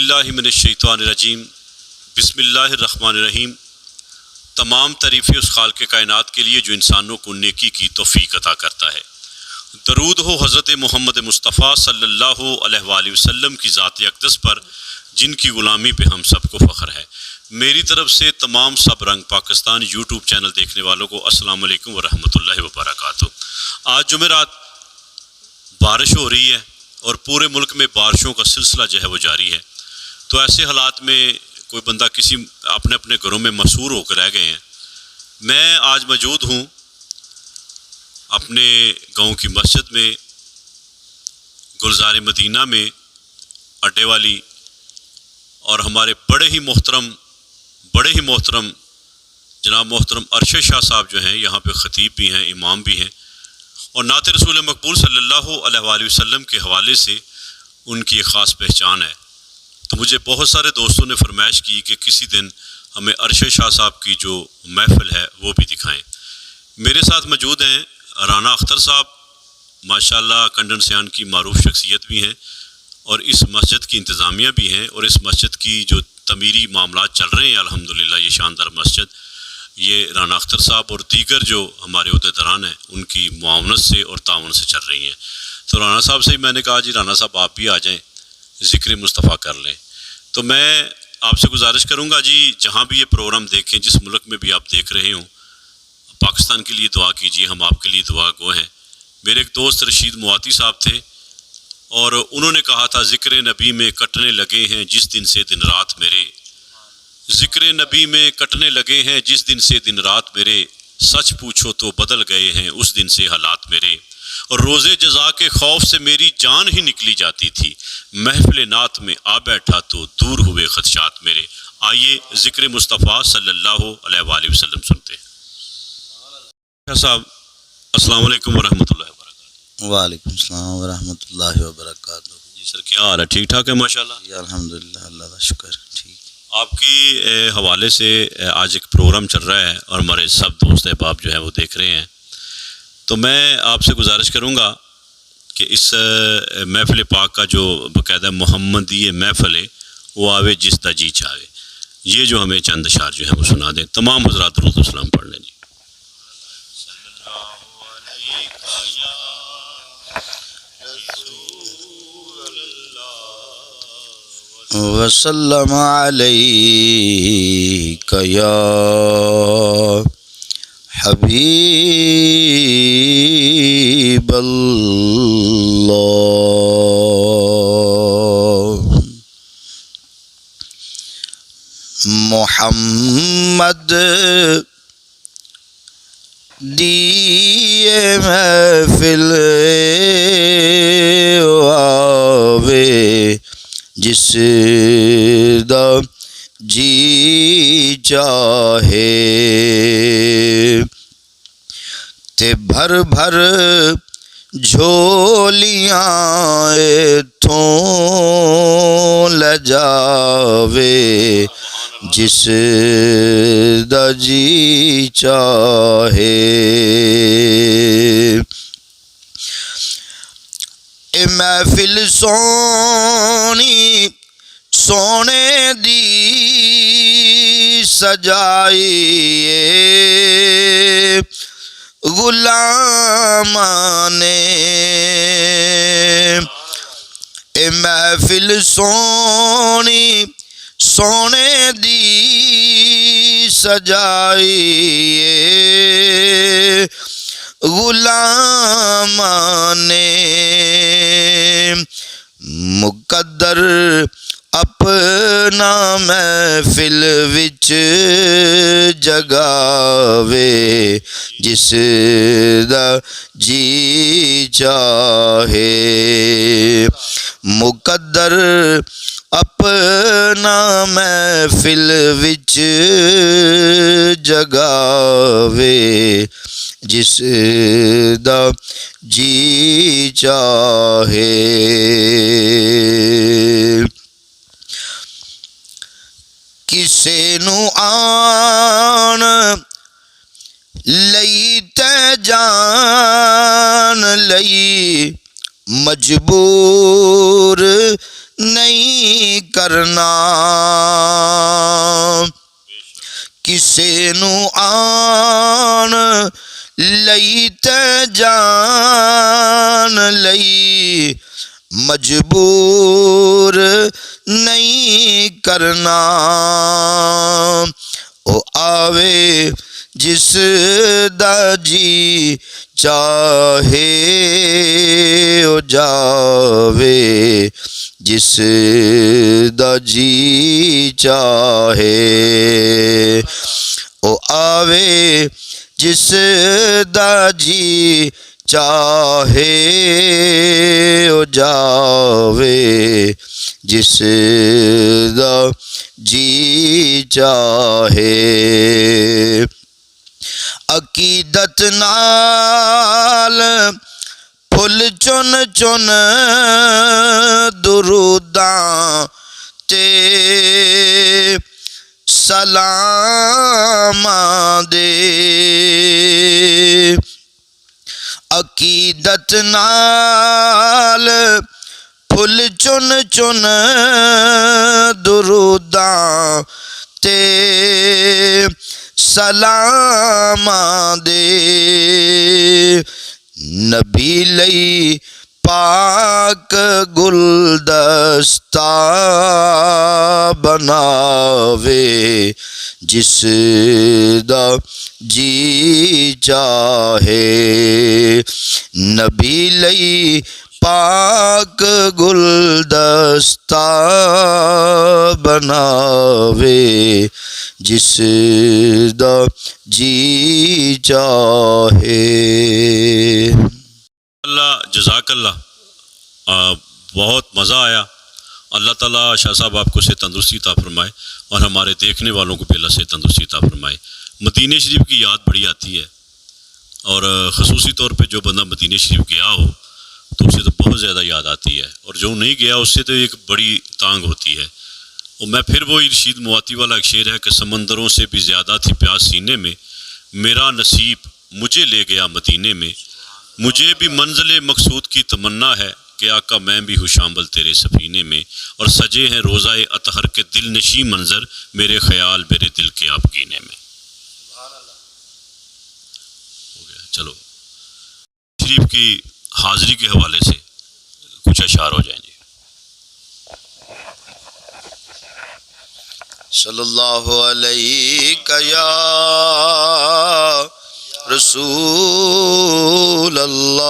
औज़ुबिल्लाहिमिनश्शैतानिर्रजीम बिस्मिल्लाहिर्रहमानिर्रहीम। तमाम तारीफ़ें उस खालिक़ कायनात के लिए जो इंसानों को नेकी की तौफ़ीक़ अता करता है। दरूद हो हज़रत मोहम्मद मुस्तफ़ा सल्लल्लाहु अलैहि वसल्लम की ज़ात अक़दस पर, जिनकी ग़ुलामी पे हम सबको फ़ख्र है। मेरी तरफ़ से तमाम सब रंग पाकिस्तान यूट्यूब चैनल देखने वालों को अस्सलाम वालेकुम व रहमतुल्लाहि व बरकातुहू। आज जुमेरात बारिश हो रही है और पूरे मुल्क में बारिशों का सिलसिला जो है वो जारी है। तो ऐसे हालात में कोई बंदा किसी अपने अपने घरों में मसरूर होकर रह गए हैं। मैं आज मौजूद हूँ अपने गांव की मस्जिद में, गुलज़ार मदीना में, अड्डे वाली, और हमारे बड़े ही मोहतरम जनाब मोहतरम अरशद शाह साहब जो हैं यहाँ पे ख़तीब भी हैं, इमाम भी हैं, और नात रसूल मकबूल सल्लल्लाहु अलैहि वसल्लम के हवाले से उनकी एक ख़ास पहचान है। तो मुझे बहुत सारे दोस्तों ने फरमाइश की कि किसी दिन हमें अरशद शाह साहब की जो महफ़िल है वो भी दिखाएं। मेरे साथ मौजूद हैं राना अख्तर साहब, माशाल्लाह कंडन सियान की मारूफ शख्सियत भी हैं और इस मस्जिद की इंतज़ामिया भी हैं, और इस मस्जिद की जो तमीरी मामलात चल रहे हैं अल्हम्दुलिल्लाह, ये शानदार मस्जिद ये राना अख्तर साहब और दीगर जो हमारे उहदेदारान हैं उनकी मुआवनत से और ताउन से चल रही हैं। तो राना साहब से ही मैंने कहा जी राना साहब आप भी आ जाएं, ज़िक्र मुस्तफ़ा कर लें। तो मैं आपसे गुजारिश करूँगा जी, जहाँ भी ये प्रोग्राम देखें, जिस मुल्क में भी आप देख रहे हों, पाकिस्तान के लिए दुआ कीजिए, हम आपके लिए दुआ गो हैं। मेरे एक दोस्त रशीद मुआती साहब थे और उन्होंने कहा था, ज़िक्र नबी में कटने लगे हैं जिस दिन से दिन रात मेरे, ज़िक्र नबी में कटने लगे हैं जिस दिन से दिन रात मेरे, सच पूछो तो बदल गए हैं उस दिन से हालात मेरे, और रोज़े जज़ा के खौफ से मेरी जान ही निकली जाती थी, महफिल नात में आ बैठा तो दूर हुए खदशात मेरे। आइए ज़िक्र मुस्तफ़ा सल्लल्लाहु अलैहि वसल्लम सुनते हैं। साहब अस्सलाम वालेकुम व रहमतुल्लाहि व बरकातुहू। वालेकुम सलाम व रहमतुल्लाहि व बरकातुहू। जी सर, क्या हाल है? ठीक ठाक है माशाल्लाह? जी अल्हम्दुलिल्लाह, अल्लाह का शुक्र, ठीक। आपकी हवाले से आज एक प्रोग्राम चल रहा है और हमारे सब दोस्त अहबाब जो है वो देख रहे हैं। तो मैं आपसे गुजारिश करूँगा कि इस महफ़िल पाक का जो बाकायदा मोहम्मदी महफ़िल है वो आवे जिस दा जी चाहे, ये जो हमें चंद अशार जो है वो सुना दें। तमाम हज़रात दुरूद व सलाम पढ़ लें जी। वसल्लम अलैका या हबीबल्लाह। मोहम्मद दिए महफिल आवे जिस दा जी चाहे, ते भर भर झोलियां इत्थों ले जावे जिस दा जी चाहे। ए महफिल सोनी सोने दी सजाई, गुलामां ने ए महफिल सोनी सोने दी सजाई, गुलामां ने मुकद्दर अपना महफिल विच जगावे जिस दा जी चाहे। मुकद्दर अपना महफिल विच जगावे जिस दा जी चाहे। किसे नू आन लई ते जान लई मजबूर नहीं करना किसे नू आन लई ते जान लई मजबूर नहीं करना। ओ आवे जिस दा जी चाहे ओ जावे जिस दा जी चाहे। ओ आवे जिस दा जी चाहे ओ जावे जिस दा जी चाहे। अकीदत नाल फुल चुन चुन दुरूदां ते सलामां दे। अकीदत नाल फुल चुन चुन दुरूदां ते सलामां दे। नबी लई पाक गुलदस्ता बनावे जिस दा जी चाहे। नबी लई पाक गुलदस्ता बनावे जिस दा जी चाहे। अल्लाह जज़ाकल्लाह, बहुत मज़ा आया। अल्लाह ताला शाह साहब आपको से तंदुरुस्ती अता फरमाए और हमारे देखने वालों को भी अल्लाह से तंदुरुस्ती अता फरमाए। मदीने शरीफ की याद बड़ी आती है और ख़ुसूसी तौर पे जो बंदा मदीने शरीफ गया हो तो उसे तो बहुत ज़्यादा याद आती है, और जो नहीं गया उससे तो एक बड़ी तांग होती है। और मैं फिर वो इरशाद मुआती वाला एक शेर है कि समंदरों से भी ज़्यादा थी प्यास सीने में, मेरा नसीब मुझे ले गया मदीने में। मुझे भी मंजिल मकसूद की तमन्ना है कि आका मैं भी हूँ शामिल तेरे सफ़ीने में, और सजे हैं रोज़ाए अतहर के दिल नशी मंजर, मेरे ख्याल मेरे दिल के आप कीने में। हो गया। चलो शरीफ की हाज़री के हवाले से कुछ अशार हो जाएंगे। सल्लल्लाहु अलैहि या रसूल अल्लाह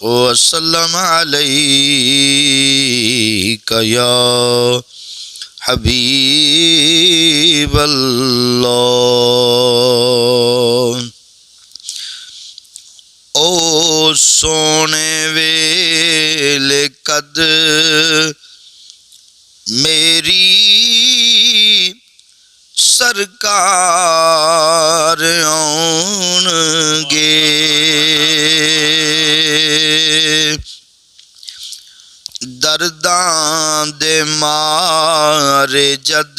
वसल्लम अलैका या हबीब अल्लाह। ओ सोने वेले कद मेरी सरकार आउणगे, दर्दां दे मारे जद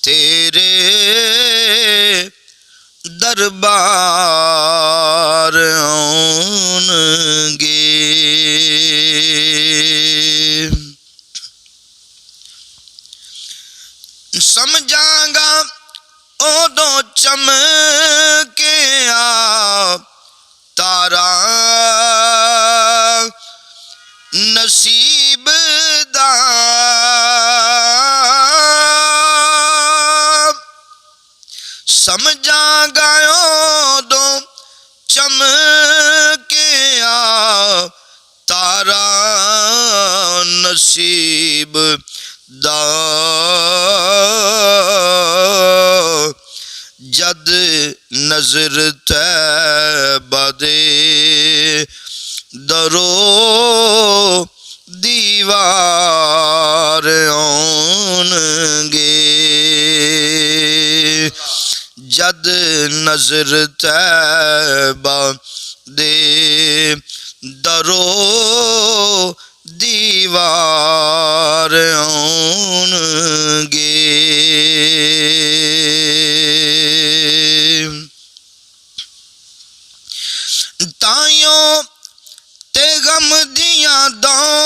तेरे दरबार आउणगे। समझांगा ओदों चमके तारा नसीब दा, समझांगा ओदों चमके तारा नसीब दा, जद नजर तैबा दे दरो दीवार आउणगे, जद नजर तैबा दे दरो दीवार आउणगे। ताइयों ते गम दियां दौं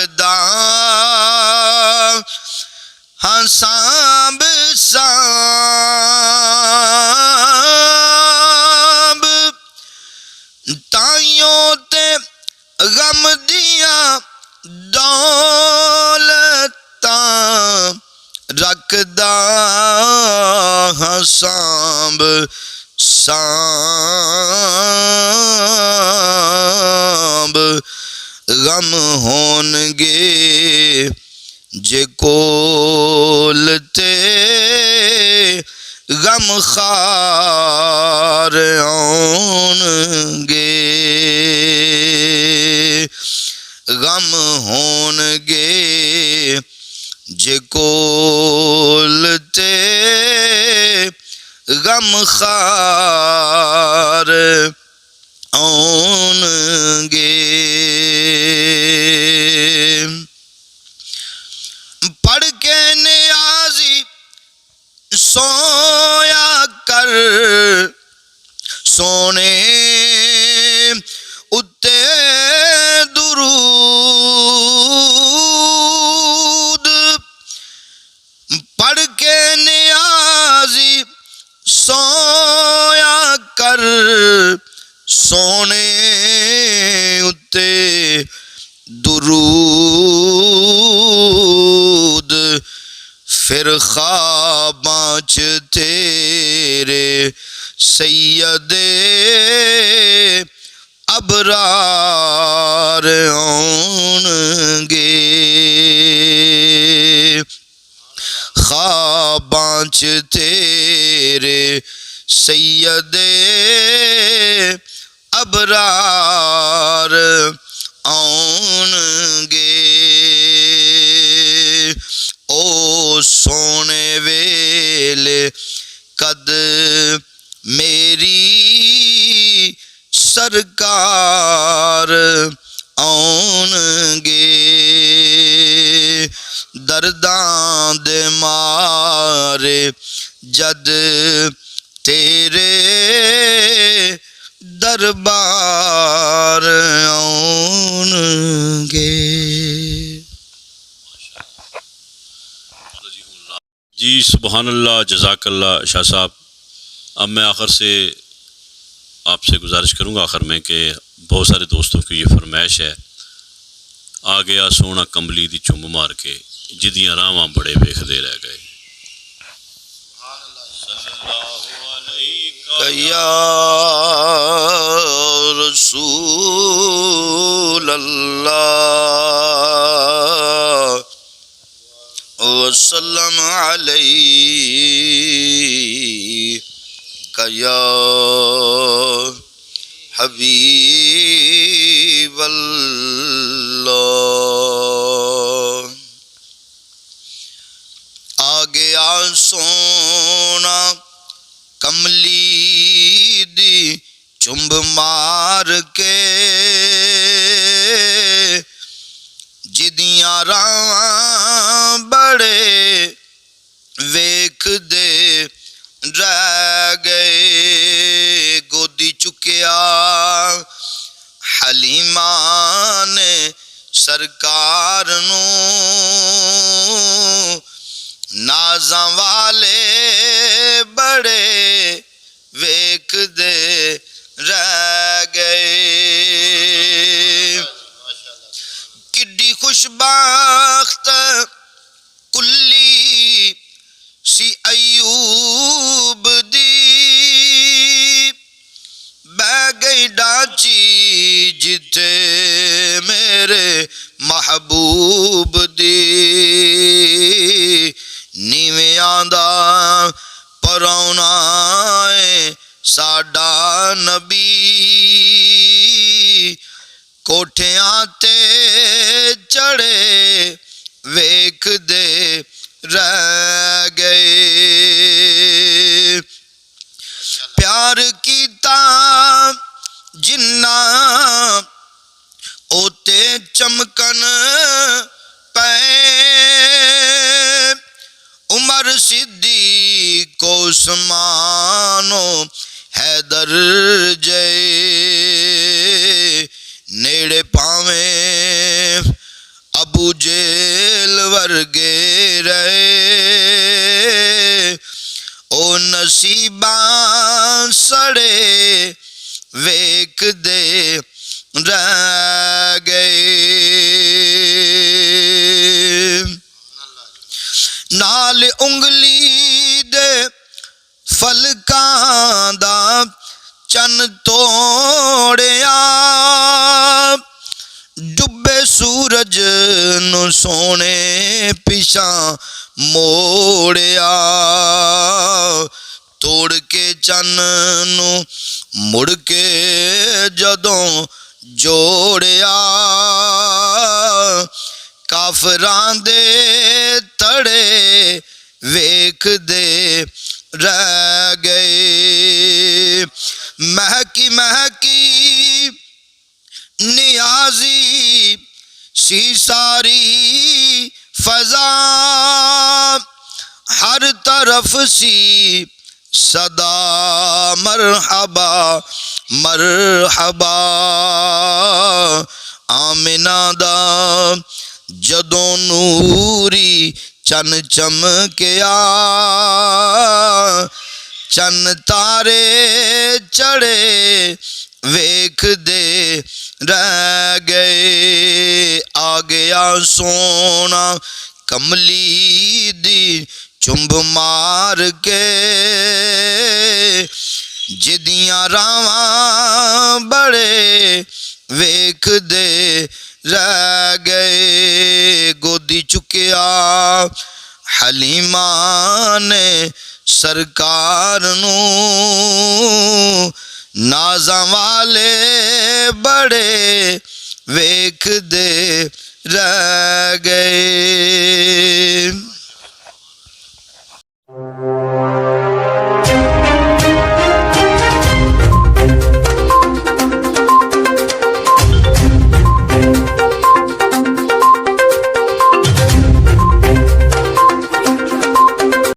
रखदा हाँ सांभ सांभ ताइयों ते गम दियां दौलतां रखदा हाँ सांभ सांभ गम होणगे जे कोल ते गम खार आउणगे गम होणगे जे कोल ते गम खार आउणगे पढ़ के नियाज़ी सोया कर सोने उत्ते दुरूद पढ़ के नियाज़ी सोया कर सोने उत्ते दुरूद फिर ख्वाबां च तेरे सैयदे अबरार आउणगे ख्वाबां च तेरे सैयदे अबरार आउणगे ओ सोने वेले कद मेरी सरकार आउणगे दर्दां दे मारे जद तेरे दरबार आउणगे। जी सुबहान अल्लाह, जज़ाकल्लाह शाह साहब। अब मैं आखिर से आपसे गुजारिश करूँगा आखिर में कि बहुत सारे दोस्तों की ये फरमाइश है, आ गया सोना कंबली दी चुंब मार के जिदियां रावां बड़े वेखदे रह गए। या रसूल अल्लाह वसल्लम अलैका या हबीब अल्लाह। आ गया सोना कमली दी चुंब मार के जिदियां रावां बड़े वेख दे रह गए। गोदी चुकिया हलीमा ने सरकार नूं नाज़ां वाले बड़े वेख दे रह गए। किड्डी खुशबख्त कुल्ली सी अयूब दी बह गई डाची जिथे मेरे महबूब दी। नीवियां दा परौना है साडा नबी कोठियां ते चढ़े वेख दे रह गए। प्यार कीता जिन्ना ओते चमकन पे उमर सिद्दीक उस्मानो हैदर जय नेड़े पावे अबू ਨਸੀਬਾਂ ਸੜੇ ਵੇਖਦੇ ਰਹਿ ਗਏ। ਨਾਲ ਉਂਗਲੀ ਦੇ ਫਲਕਾਂ ਦਾ ਚੰਨ ਤੋੜਿਆ, ਡੁੱਬੇ ਸੂਰਜ ਨੂੰ ਸੋਹਣੇ ਪਿਛਾਂ ਮੋੜਿਆ। ਤੋੜ ਕੇ ਚੰਨ ਨੂੰ ਮੁੜ ਕੇ ਜਦੋਂ ਜੋੜਿਆ, ਕਾਫਰਾਂ ਦੇ ਧੜੇ ਵੇਖਦੇ ਰਹਿ ਗਏ। ਮਹਿਕੀ ਮਹਿਕੀ ਨਿਆਜ਼ੀ ਸੀ ਸਾਰੀ ਫਜ਼ਾ, ਹਰ ਤਰਫ ਸੀ ਸਦਾ ਮਰਹਬਾ ਮਰਹਬਾ। ਆਮਿਨਾ ਦਾ ਜਦੋਂ ਨੂਰੀ ਚੰਨ ਚਮਕਿਆ, ਚੰਨ ਤਾਰੇ ਚੜੇ ਵੇਖਦੇ ਰਹਿ ਗਏ। ਆ ਗਿਆ ਸੋਨਾ ਕਮਲੀ ਦੀ ਚੁੰਬ ਮਾਰ ਕੇ, ਜਿਹਦੀਆਂ ਰਾਵਾਂ ਬੜੇ ਵੇਖਦੇ ਰਹਿ ਗਏ। ਗੋਦੀ ਚੁੱਕਿਆ ਹਲੀਮਾ ਨੇ ਸਰਕਾਰ ਨੂੰ, ਨਾਜ਼ਾਂ ਵਾਲੇ ਬੜੇ ਵੇਖਦੇ ਰਹਿ ਗਏ।